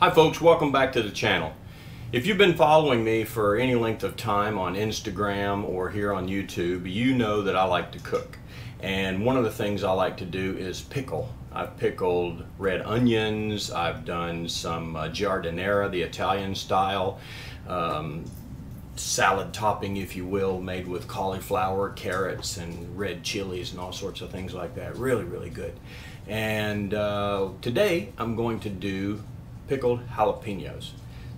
Hi folks, welcome back to the channel. If you've been following me for any length of time on Instagram or here on YouTube, you know that I like to cook. And one of the things I like to do is pickle. I've pickled red onions, I've done some giardiniera, the Italian style, salad topping if you will, made with cauliflower, carrots, and red chilies and all sorts of things like that. Really, really good. And today I'm going to do pickled jalapenos.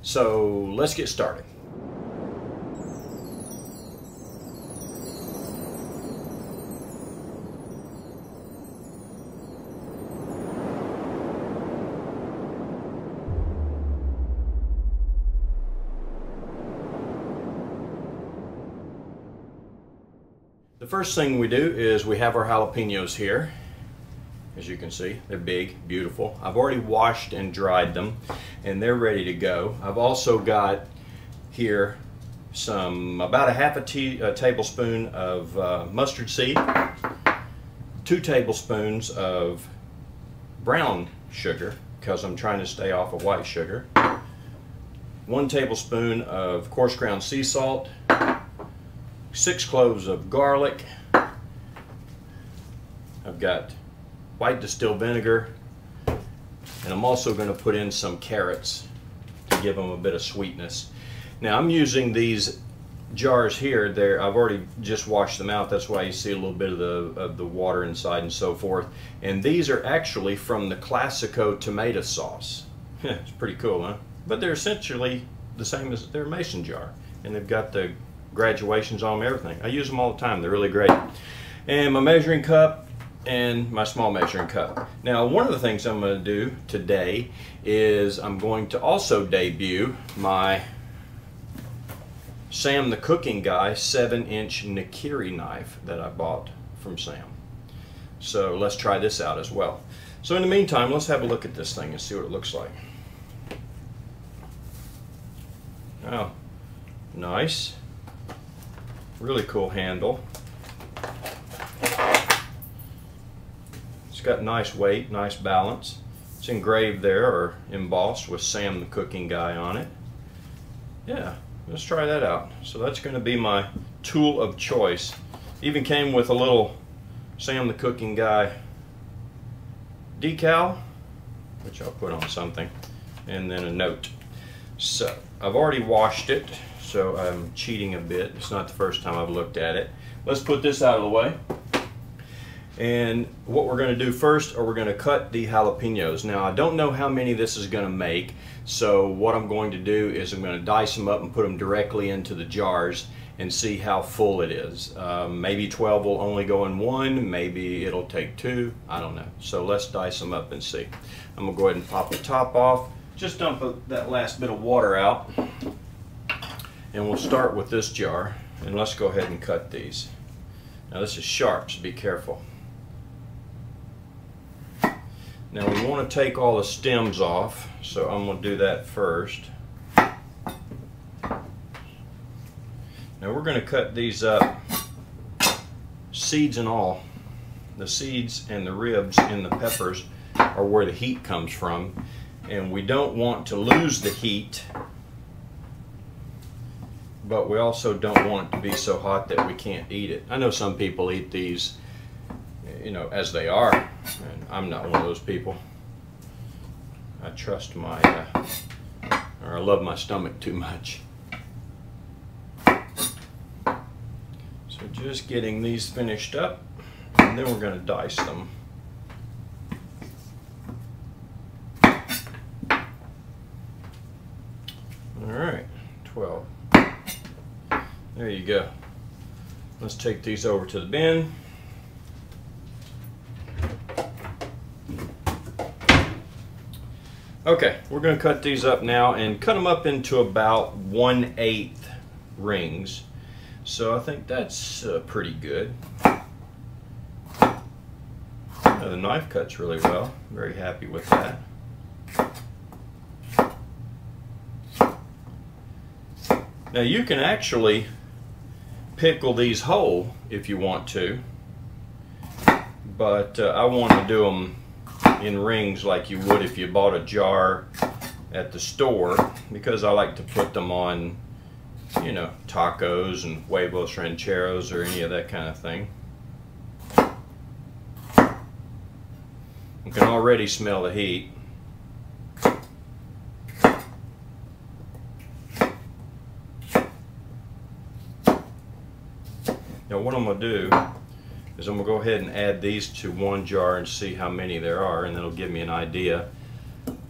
So let's get started. The first thing we do is we have our jalapenos here. As you can see, they're big, beautiful. I've already washed and dried them and they're ready to go. I've also got here about a half a tablespoon of mustard seed, 2 tablespoons of brown sugar because I'm trying to stay off of white sugar, 1 tablespoon of coarse ground sea salt, 6 cloves of garlic. I've got white distilled vinegar, and I'm also going to put in some carrots to give them a bit of sweetness. Now I'm using these jars here. I've already just washed them out. That's why you see a little bit of the water inside and so forth. And these are actually from the Classico tomato sauce. It's pretty cool, huh? But they're essentially the same as their mason jar, and they've got the graduations on them, everything. I use them all the time. They're really great. And my measuring cup and my small measuring cup. Now, one of the things I'm going to do today is I'm going to also debut my Sam the Cooking Guy 7-inch Nakiri knife that I bought from Sam. So let's try this out as well. So in the meantime, let's have a look at this thing and see what it looks like. Oh, nice. Really cool handle. It's got nice weight, nice balance. It's engraved there or embossed with Sam the Cooking Guy on it. Yeah, let's try that out. So that's going to be my tool of choice. Even came with a little Sam the Cooking Guy decal, which I'll put on something, and then a note. So I've already washed it, so I'm cheating a bit. It's not the first time I've looked at it. Let's put this out of the way. And what we're going to do first, we're going to cut the jalapenos. Now I don't know how many this is going to make, so what I'm going to do is I'm going to dice them up and put them directly into the jars and see how full it is. Maybe 12 will only go in one, maybe it'll take 2, I don't know. So let's dice them up and see. I'm going to go ahead and pop the top off. Just dump that last bit of water out. And we'll start with this jar, and let's go ahead and cut these. Now this is sharp, so be careful. Now we want to take all the stems off, so I'm going to do that first. Now we're going to cut these up, seeds and all. The seeds and the ribs and the peppers are where the heat comes from, and we don't want to lose the heat, but we also don't want it to be so hot that we can't eat it. I know some people eat these, you know, as they are, and I'm not one of those people. I trust my, or I love my stomach too much. So just getting these finished up, and then we're going to dice them. All right, 12. There you go. Let's take these over to the bin. Okay, we're going to cut these up now and cut them up into about 1/8 rings. So I think that's pretty good. The knife cuts really well. Very happy with that. Now you can actually pickle these whole if you want to, but I want to do them in rings like you would if you bought a jar at the store because I like to put them on, you know, tacos and huevos rancheros or any of that kind of thing. You can already smell the heat. Now what I'm going to do is I'm going to go ahead and add these to one jar and see how many there are, and that'll give me an idea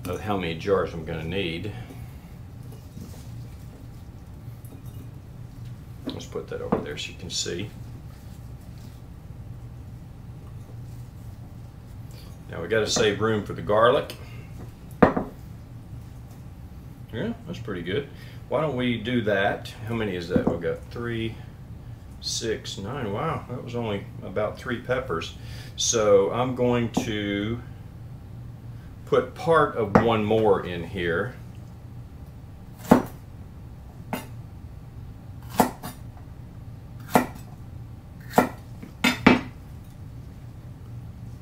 of how many jars I'm going to need. Let's put that over there so you can see. Now we got to save room for the garlic. Yeah, that's pretty good. Why don't we do that? How many is that? We've got 3, 6, 9. Wow, that was only about 3 peppers. So I'm going to put part of one more in here.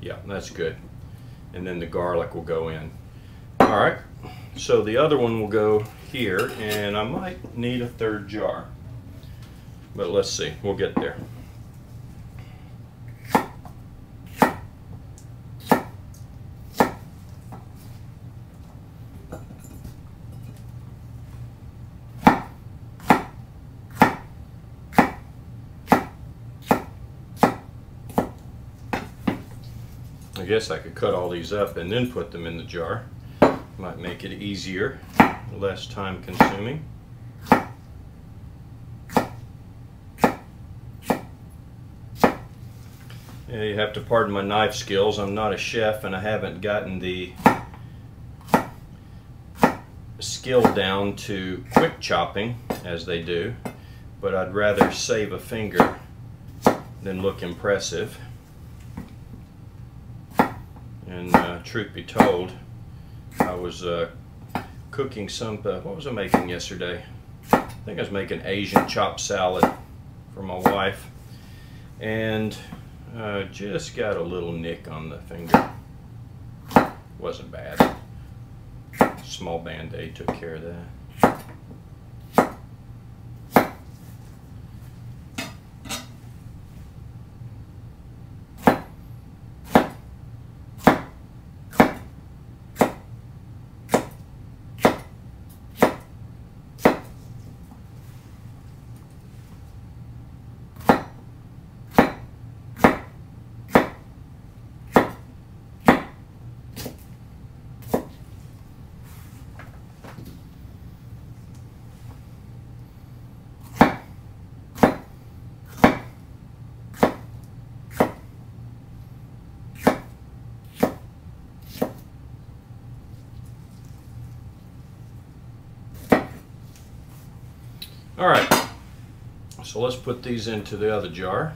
Yeah, that's good. And then the garlic will go in. All right, so the other one will go here, and I might need a 3rd jar. But let's see, we'll get there. I guess I could cut all these up and then put them in the jar. Might make it easier, less time consuming. Yeah, you have to pardon my knife skills. I'm not a chef and I haven't gotten the skill down to quick chopping as they do, but I'd rather save a finger than look impressive. And truth be told, I was cooking some, what was I making yesterday? I think I was making Asian chopped salad for my wife, and just got a little nick on the finger. Wasn't bad. Small Band-Aid took care of that. All right, so let's put these into the other jar.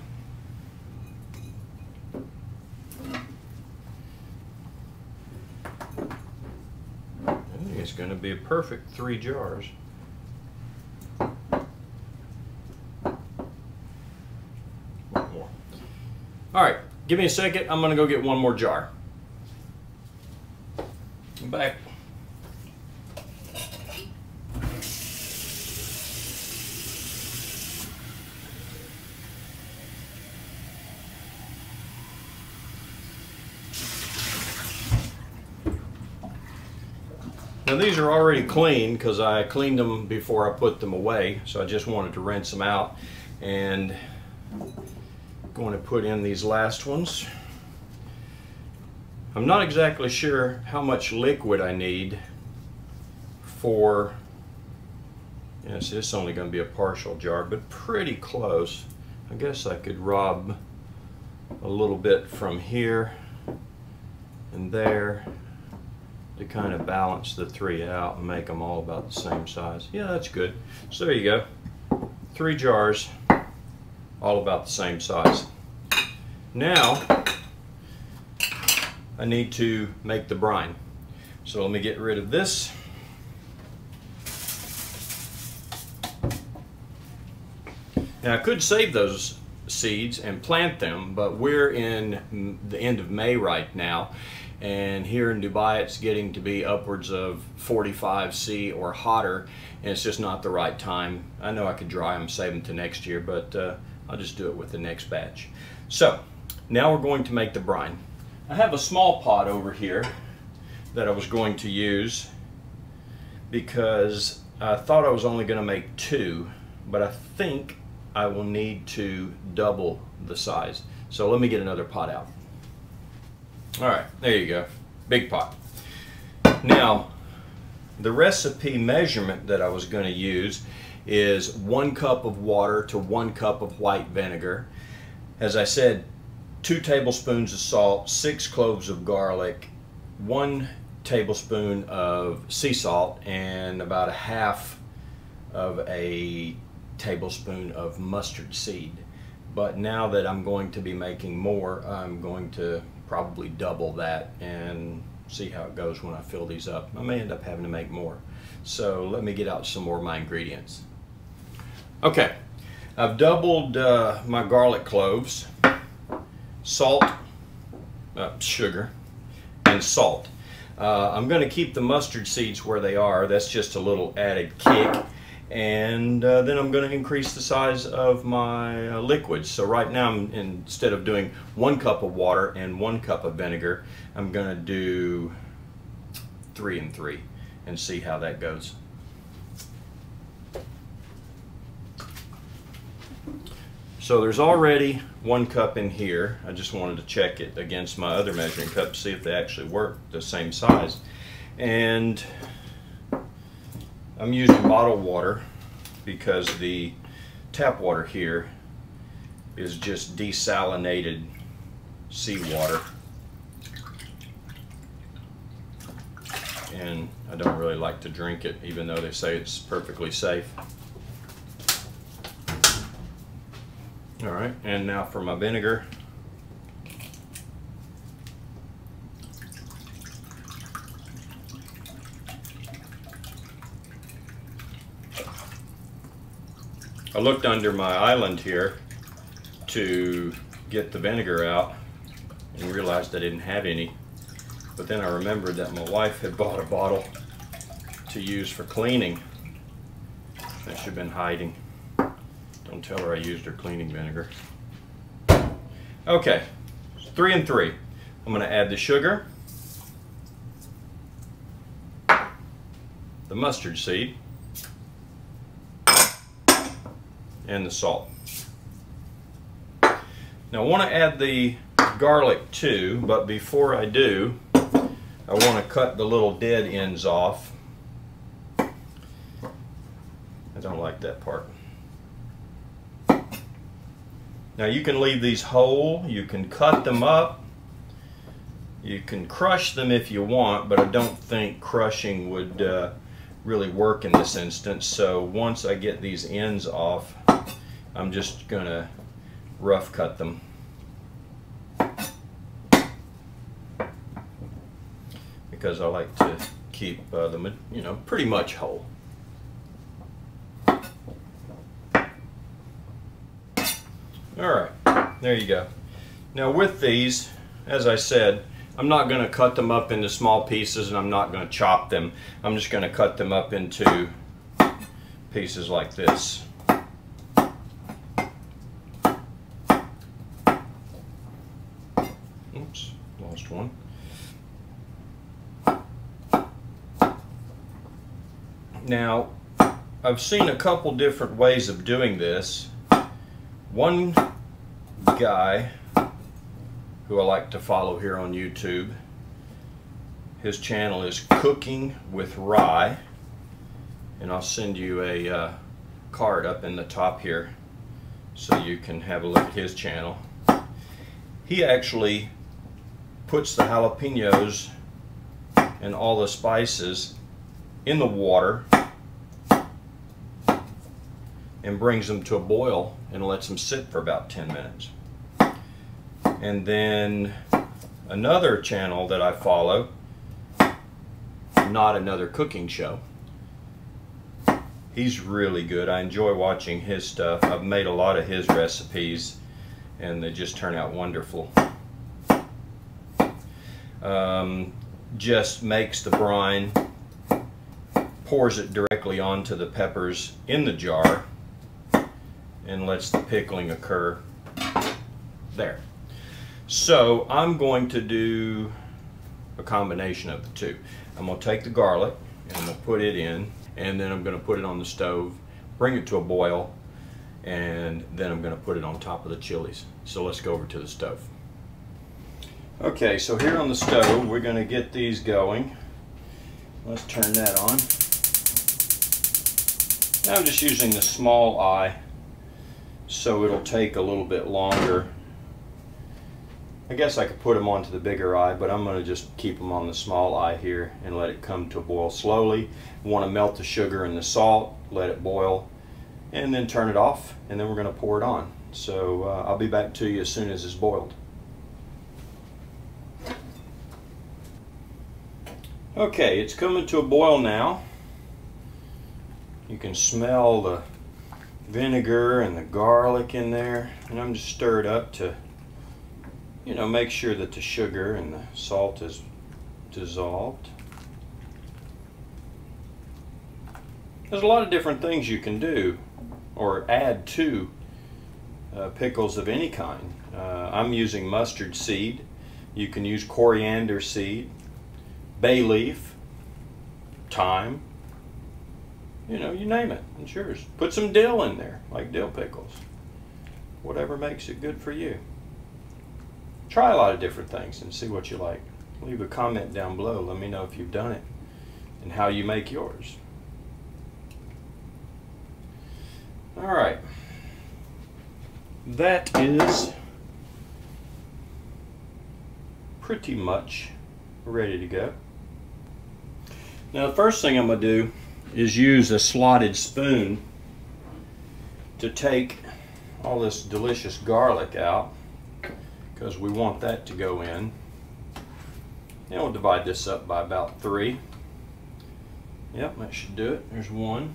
I think it's going to be a perfect 3 jars. One more. All right, give me a second. I'm going to go get one more jar. I'm back. Now these are already clean because I cleaned them before I put them away, so I just wanted to rinse them out, and I'm going to put in these last ones. I'm not exactly sure how much liquid I need for, yes, this is only going to be a partial jar, but pretty close. I guess I could rob a little bit from here and there to kind of balance the 3 out and make them all about the same size. Yeah, that's good. So there you go. 3 jars, all about the same size. Now, I need to make the brine. So let me get rid of this. Now I could save those seeds and plant them, but we're in the end of May right now, and here in Dubai it's getting to be upwards of 45 C or hotter, and it's just not the right time. I know I could dry them, save them to next year, but I'll just do it with the next batch. So now we're going to make the brine. I have a small pot over here that I was going to use because I thought I was only going to make 2, but I think I will need to double the size. So let me get another pot out. All right, there you go, big pot. Now, the recipe measurement that I was going to use is 1 cup of water to 1 cup of white vinegar. As I said, 2 tablespoons of salt, 6 cloves of garlic, 1 tablespoon of sea salt, and about 1/2 of a tablespoon of mustard seed. But now that I'm going to be making more, I'm going to probably double that and see how it goes when I fill these up. I may end up having to make more. So let me get out some more of my ingredients. Okay, I've doubled my garlic cloves, salt, sugar, and salt. I'm going to keep the mustard seeds where they are. That's just a little added kick. And then I'm going to increase the size of my liquids. So right now, instead of doing 1 cup of water and 1 cup of vinegar, I'm going to do 3 and 3 and see how that goes. So there's already 1 cup in here. I just wanted to check it against my other measuring cup to see if they actually work the same size. And I'm using bottled water because the tap water here is just desalinated seawater, and I don't really like to drink it, even though they say it's perfectly safe. Alright, and now for my vinegar. I looked under my island here to get the vinegar out and realized I didn't have any. But then I remembered that my wife had bought a bottle to use for cleaning. I should have been hiding. Don't tell her I used her cleaning vinegar. Okay, 3 and 3. I'm going to add the sugar, the mustard seed, and the salt. Now I want to add the garlic too, but before I do, I want to cut the little dead ends off. I don't like that part. Now you can leave these whole, you can cut them up, you can crush them if you want, but I don't think crushing would really work in this instance. So once I get these ends off, I'm just gonna rough cut them. Because I like to keep them, you know, pretty much whole. Alright, there you go. Now with these, as I said, I'm not going to cut them up into small pieces, and I'm not going to chop them. I'm just going to cut them up into pieces like this. Oops, lost one. Now, I've seen a couple different ways of doing this. One guy who I like to follow here on YouTube, his channel is Cooking with Rye, and I'll send you a card up in the top here so you can have a look at his channel. He actually puts the jalapenos and all the spices in the water and brings them to a boil and lets them sit for about 10 minutes. And then another channel that I follow, Not Another Cooking Show, he's really good. I enjoy watching his stuff. I've made a lot of his recipes and they just turn out wonderful. just makes the brine, pours it directly onto the peppers in the jar, and lets the pickling occur there. So I'm going to do a combination of the two. I'm going to take the garlic and I'm going to put it in, and then I'm going to put it on the stove, bring it to a boil, and then I'm going to put it on top of the chilies. So let's go over to the stove. Okay, so here on the stove we're going to get these going. Let's turn that on. Now I'm just using the small eye, so it'll take a little bit longer. I guess I could put them onto the bigger eye, but I'm going to just keep them on the small eye here and let it come to a boil slowly. We want to melt the sugar and the salt, let it boil, and then turn it off, and then we're going to pour it on. So I'll be back to you as soon as it's boiled. Okay, it's coming to a boil now. You can smell the vinegar and the garlic in there, and I'm just stirred up to, you know, make sure that the sugar and the salt is dissolved. There's a lot of different things you can do or add to pickles of any kind. I'm using mustard seed. You can use coriander seed, bay leaf, thyme, you know, you name it, it's yours. Put some dill in there, like dill pickles. Whatever makes it good for you. Try a lot of different things and see what you like. Leave a comment down below. Let me know if you've done it and how you make yours. All right. That is pretty much ready to go. Now the first thing I'm going to do is use a slotted spoon to take all this delicious garlic out, because we want that to go in. And we'll divide this up by about 3. Yep, that should do it. There's 1.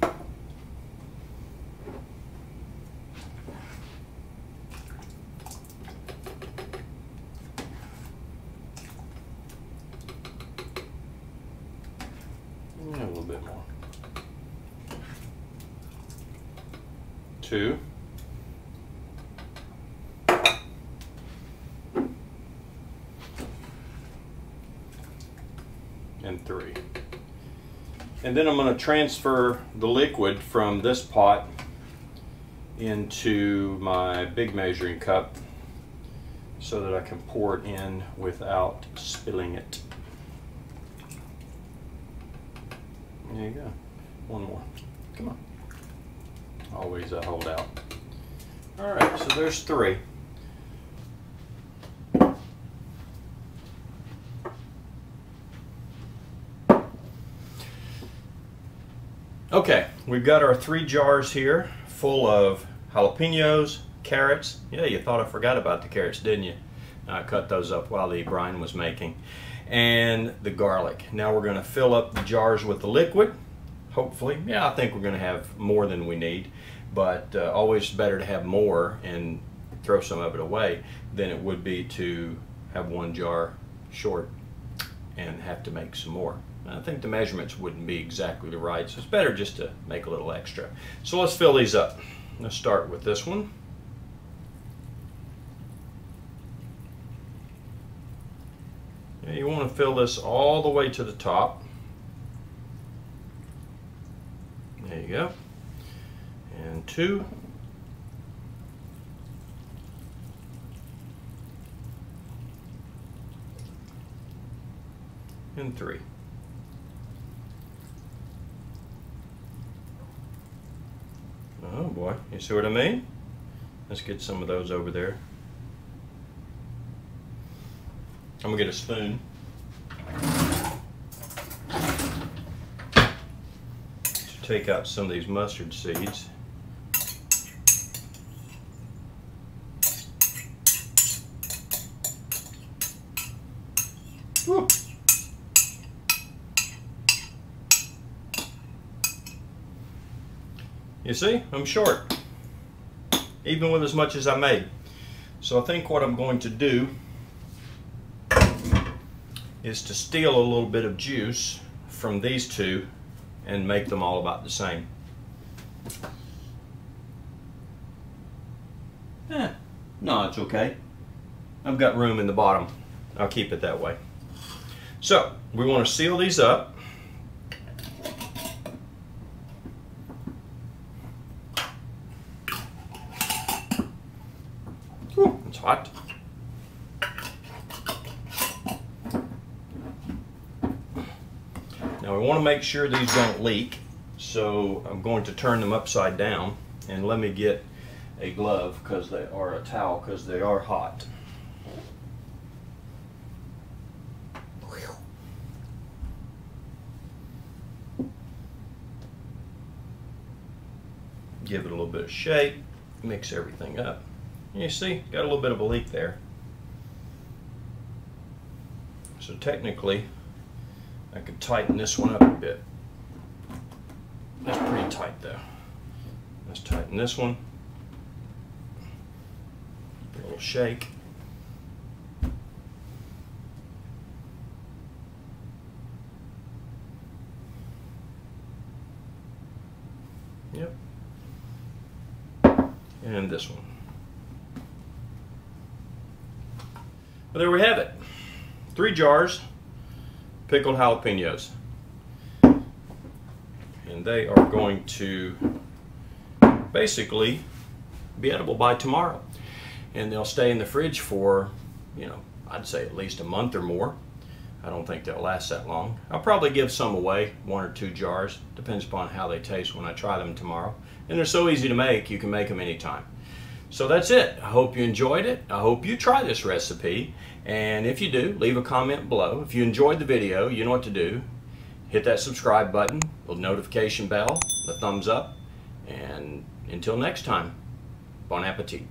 A little bit more. 2. And 3. And then I'm going to transfer the liquid from this pot into my big measuring cup so that I can pour it in without spilling it. There you go. 1 more. Come on. Always a holdout. Alright, so there's 3. Okay, we've got our 3 jars here full of jalapenos, carrots. Yeah, you thought I forgot about the carrots, didn't you? I cut those up while the brine was making. And the garlic. Now we're going to fill up the jars with the liquid. Hopefully, yeah, I think we're going to have more than we need, but always better to have more and throw some of it away than it would be to have 1 jar short and have to make some more. I think the measurements wouldn't be exactly right, so it's better just to make a little extra. So let's fill these up. Let's start with this one. And you want to fill this all the way to the top. There you go. And 2. And 3. Oh boy, you see what I mean? Let's get some of those over there. I'm gonna get a spoon. To take out some of these mustard seeds. Woo. You see, I'm short, even with as much as I made. So I think what I'm going to do is to steal a little bit of juice from these two and make them all about the same. No, it's okay. I've got room in the bottom. I'll keep it that way. So, we want to seal these up. Ooh, it's hot. Now we want to make sure these don't leak, so I'm going to turn them upside down, and let me get a glove or a towel because they are hot. Give it a little bit of shake, mix everything up. You see, got a little bit of a leak there. So technically, I could tighten this one up a bit. That's pretty tight though. Let's tighten this one. A little shake. Yep. And this one. Well, there we have it. 3 jars pickled jalapenos. And they are going to basically be edible by tomorrow. And they'll stay in the fridge for, you know, I'd say at least a month or more. I don't think they'll last that long. I'll probably give some away, 1 or 2 jars. Depends upon how they taste when I try them tomorrow. And they're so easy to make, you can make them anytime. So that's it. I hope you enjoyed it. I hope you try this recipe. And if you do, leave a comment below. If you enjoyed the video, you know what to do. Hit that subscribe button, the notification bell, the thumbs up. And until next time, bon appetit.